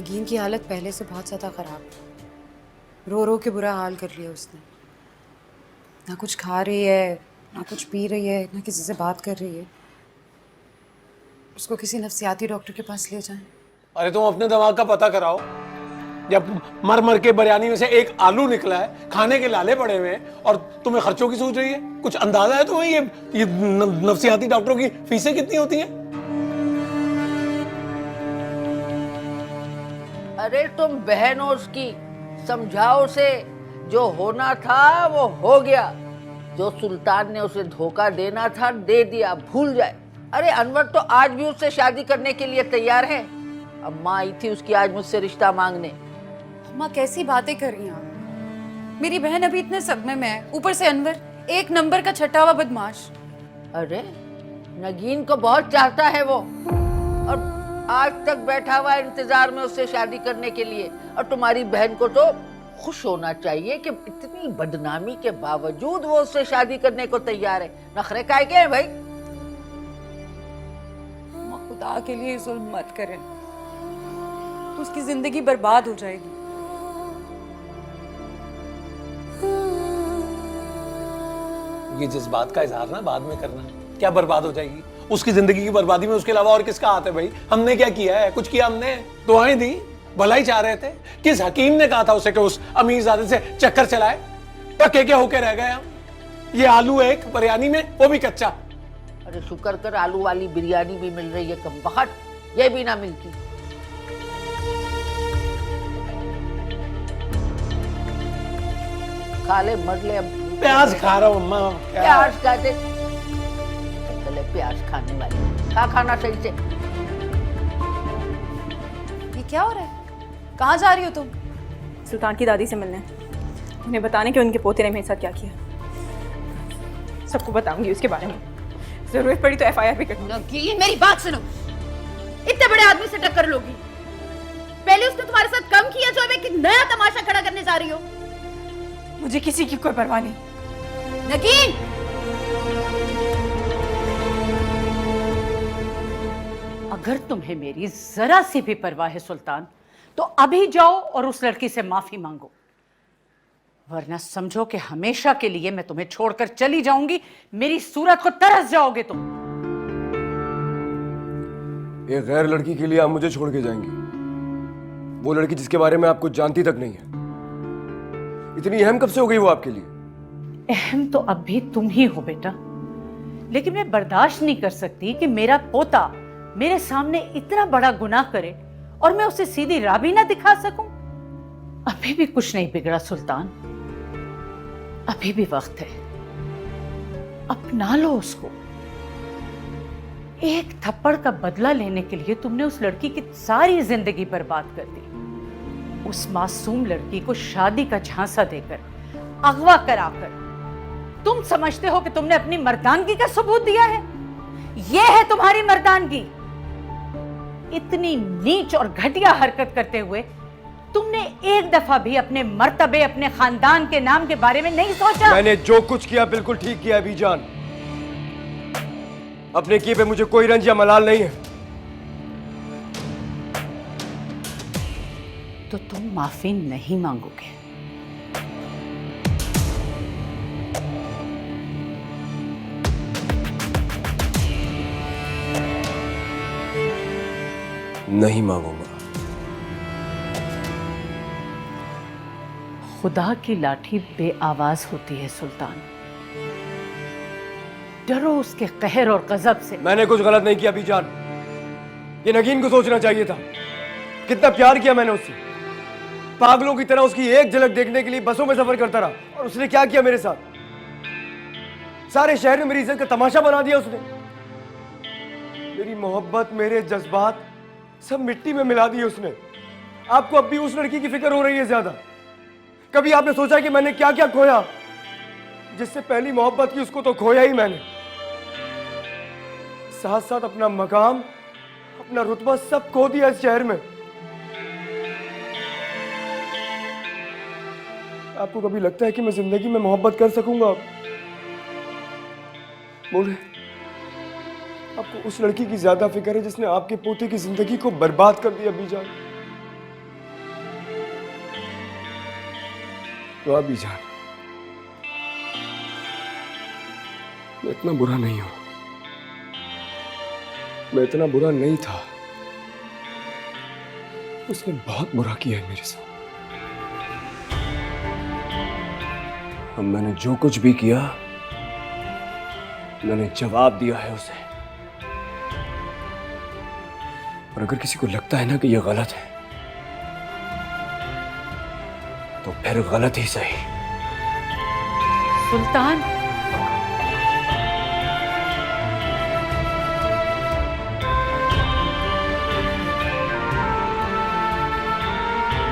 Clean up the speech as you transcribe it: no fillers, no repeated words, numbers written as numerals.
नगीन की हालत पहले से बहुत ज़्यादा ख़राब है। रो रो के बुरा हाल कर लिया उसने। ना कुछ खा रही है, ना कुछ पी रही है, ना किसी से बात कर रही है। उसको किसी नफ्सियाती डॉक्टर के पास ले जाएं। अरे तुम अपने दिमाग का पता कराओ। जब मर मर के बिरयानी में से एक आलू निकला है, खाने के लाले पड़े हुए हैं और तुम्हें खर्चों की सोच रही है। कुछ अंदाजा है तुम्हें ये नफ्सियाती डॉक्टरों की फीसें कितनी होती हैं? अरे तुम बहन हो उसकी, समझाओ उसे। जो होना था वो हो गया। जो सुल्तान ने उसे धोखा देना था दे दिया, भूल जाए। अरे अनवर तो आज भी उससे शादी करने के लिए तैयार है। अम्मा आई थी उसकी आज मुझसे रिश्ता मांगने। अम्मा कैसी बातें कर रही हैं आप? मेरी बहन अभी इतने सदमे में है, ऊपर से अनवर एक नंबर का छठा हुआ बदमाश। अरे नगीन को बहुत चाहता है वो, और आज तक बैठा हुआ इंतजार में उससे शादी करने के लिए। और तुम्हारी बहन को तो खुश होना चाहिए कि इतनी बदनामी के बावजूद वो उससे शादी करने को तैयार है। नखरे काहे के हैं भाई? अम्मा खुदा के लिए जुल्म मत करें, तो उसकी जिंदगी बर्बाद हो जाएगी। ये जिस बात का इजहार ना बाद में करना, क्या बर्बाद हो जाएगी? उसकी जिंदगी की बर्बादी में उसके अलावा और किसका हाथ है भाई? हमने क्या किया है? कुछ किया हमने? दुआएं दी, भलाई चाह रहे थे। किस हकीम ने कहा था उसे कि उस अमीरजादे से चक्कर चलाए? टके के होके रह गए हम। ये आलू एक बिरयानी में, वो भी कच्चा। अरे शुक्र कर आलू वाली बिरयानी भी मिल रही है, कम बहुत ये भी ना मिलती। खा ले, मर ले। अब प्याज खा रहा हूँ अम्मा। प्याज खाते चले, प्याज खाने वाली खा, खाना सही से। ये क्या हो रहा है? कहाँ जा रही हो तुम? सुल्तान की दादी से मिलने, उन्हें बताने कि उनके पोते ने मेरे साथ क्या किया। सबको बताऊंगी उसके बारे में, जरूरत पड़ी तो एफआईआर भी करूंगी। नगीन मेरी बात सुनो, इतने बड़े आदमी से टक्कर लोगी? पहले उसने तुम्हारे साथ कम किया जो अब एक नया तमाशा खड़ा करने जा रही हो। मुझे किसी की कोई परवाह नहीं। नगीन अगर तुम्हें मेरी जरा सी भी परवाह है सुल्तान, तो अभी जाओ और उस लड़की से माफी मांगो, वरना समझो कि हमेशा के लिए मैं तुम्हें छोड़कर चली जाऊंगी। मेरी सूरत को तरस जाओगे तुम। एक गैर लड़की के लिए आप मुझे छोड़ के जाएंगी? वो लड़की जिसके बारे में आप कुछ जानती तक नहीं है। इतनी अहम कब से हो गई वो आपके लिए? अहम तो अब भी तुम ही हो बेटा, लेकिन मैं बर्दाश्त नहीं कर सकती कि मेरा पोता मेरे सामने इतना बड़ा गुनाह करे और मैं उसे सीधी राह भी ना दिखा सकूं। अभी भी कुछ नहीं बिगड़ा सुल्तान, अभी भी वक्त है, अपना लो उसको। एक थप्पड़ का बदला लेने के लिए तुमने उस लड़की की सारी जिंदगी बर्बाद कर दी। उस मासूम लड़की को शादी का झांसा देकर, अगवा कराकर तुम समझते हो कि तुमने अपनी मर्दानगी का सबूत दिया है? यह है तुम्हारी मर्दानगी। इतनी नीच और घटिया हरकत करते हुए तुमने एक दफा भी अपने मर्तबे, अपने खानदान के नाम के बारे में नहीं सोचा। मैंने जो कुछ किया बिल्कुल ठीक किया बीजान। अपने किए पे मुझे कोई रंज या मलाल नहीं है। तो तुम माफी नहीं मांगोगे? नहीं मांगूंगा। खुदा की लाठी बेआवाज होती है सुल्तान, डरो उसके कहर और गजब से। मैंने कुछ गलत नहीं किया बीजान, ये नगीन को सोचना चाहिए था। कितना प्यार किया मैंने उससे, पागलों की तरह उसकी एक झलक देखने के लिए बसों में सफर करता रहा। और उसने क्या किया मेरे साथ? सारे शहर में मेरी इज्जत का तमाशा बना दिया उसने। मेरी मोहब्बत, मेरे जज्बात सब मिट्टी में मिला दिए उसने। आपको अब भी उस लड़की की फिक्र हो रही है ज्यादा? कभी आपने सोचा कि मैंने क्या क्या खोया? जिससे पहली मोहब्बत की उसको तो खोया ही मैंने, साथ साथ अपना मकाम, अपना रुतबा सब खो दिया इस शहर में। आपको कभी लगता है कि मैं जिंदगी में मोहब्बत कर सकूंगा? बोले, आपको उस लड़की की ज्यादा फिक्र है जिसने आपके पोते की जिंदगी को बर्बाद कर दिया बीजान। भाभी जान, मैं इतना बुरा नहीं हूं, मैं इतना बुरा नहीं था। उसने बहुत बुरा किया है मेरे साथ। अब मैंने जो कुछ भी किया, मैंने जवाब दिया है उसे। और अगर किसी को लगता है ना कि यह गलत है, तो फिर गलत ही सही। सुल्तान,